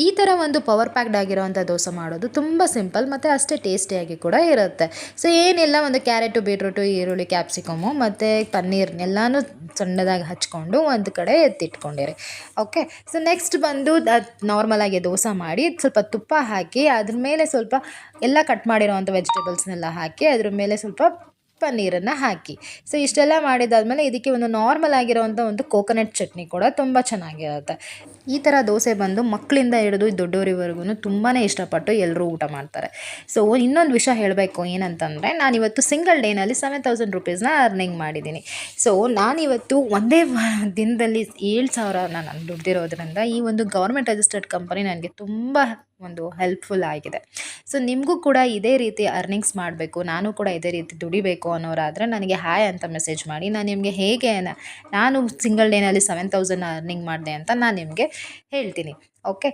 ಈ ಥರ ಒಂದು ಪವರ್ ಪ್ಯಾಕ್ಡ್ ಆಗಿರೋವಂಥ ದೋಸೆ ಮಾಡೋದು ತುಂಬ ಸಿಂಪಲ್ ಮತ್ತು ಅಷ್ಟೇ ಟೇಸ್ಟಿಯಾಗಿ ಕೂಡ ಇರುತ್ತೆ. ಸೊ ಏನಿಲ್ಲ, ಒಂದು ಕ್ಯಾರೆಟು, ಬೀಟ್ರೂಟು, ಈರುಳ್ಳಿ, ಕ್ಯಾಪ್ಸಿಕಮು ಮತ್ತು ಪನ್ನೀರ್ನೆಲ್ಲನೂ ಸಣ್ಣದಾಗಿ ಹಚ್ಕೊಂಡು ಒಂದು ಕಡೆ ಎತ್ತಿಟ್ಕೊಂಡಿರಿ. ಓಕೆ. ಸೊ ನೆಕ್ಸ್ಟ್ ಬಂದು ನಾರ್ಮಲಾಗಿ ದೋಸೆ ಮಾಡಿ ಸ್ವಲ್ಪ ತುಪ್ಪ ಹಾಕಿ ಅದ್ರ ಮೇಲೆ ಸ್ವಲ್ಪ ಎಲ್ಲ ಕಟ್ ಮಾಡಿರೋವಂಥ ವೆಜಿಟೇಬಲ್ಸ್ನೆಲ್ಲ ಹಾಕಿ ಅದ್ರ ಮೇಲೆ ಸ್ವಲ್ಪ ಪನ್ನೀರನ್ನು ಹಾಕಿ. ಸೊ ಇಷ್ಟೆಲ್ಲ ಮಾಡಿದಾದ್ಮೇಲೆ ಇದಕ್ಕೆ ಒಂದು ನಾರ್ಮಲ್ ಆಗಿರೋವಂಥ ಒಂದು ಕೋಕೋನಟ್ ಚಟ್ನಿ ಕೂಡ ತುಂಬ ಚೆನ್ನಾಗಿರುತ್ತೆ. ಈ ಥರ ದೋಸೆ ಬಂದು ಮಕ್ಕಳಿಂದ ಹಿಡಿದು ದೊಡ್ಡವರಿವರೆಗೂ ತುಂಬಾ ಇಷ್ಟಪಟ್ಟು ಎಲ್ಲರೂ ಊಟ ಮಾಡ್ತಾರೆ. ಸೊ ಇನ್ನೊಂದು ವಿಷಯ ಹೇಳಬೇಕು ಏನಂತಂದರೆ, ನಾನಿವತ್ತು ಸಿಂಗಲ್ ಡೇನಲ್ಲಿ 7,000 ರುಪೀಸ್ನ ಅರ್ನಿಂಗ್ ಮಾಡಿದ್ದೀನಿ. ಸೊ ನಾನಿವತ್ತು ಒಂದೇ ದಿನದಲ್ಲಿ 7,000 ನಾನು ದುಡ್ದಿರೋದ್ರಿಂದ ಈ ಒಂದು ಗೌರ್ಮೆಂಟ್ ರಿಜಿಸ್ಟರ್ಡ್ ಕಂಪನಿ ನನಗೆ ತುಂಬ ಒಂದು ಹೆಲ್ಪ್ಫುಲ್ ಆಗಿದೆ. ಸೊ ನಿಮಗೂ ಕೂಡ ಇದೇ ರೀತಿ ಅರ್ನಿಂಗ್ಸ್ ಮಾಡಬೇಕು, ನಾನು ಕೂಡ ಇದೇ ರೀತಿ ದುಡಿಬೇಕು ಅನ್ನೋರಾದರೆ ನನಗೆ ಹಾಯ್ ಅಂತ ಮೆಸೇಜ್ ಮಾಡಿ. ನಾನು ನಿಮಗೆ ಹೇಗೆ ನಾನು ಸಿಂಗಲ್ ಡೇನಲ್ಲಿ 7,000 ಅರ್ನಿಂಗ್ ಮಾಡಿದೆ ಅಂತ ನಾನು ನಿಮಗೆ ಹೇಳ್ತೀನಿ. ಓಕೆ.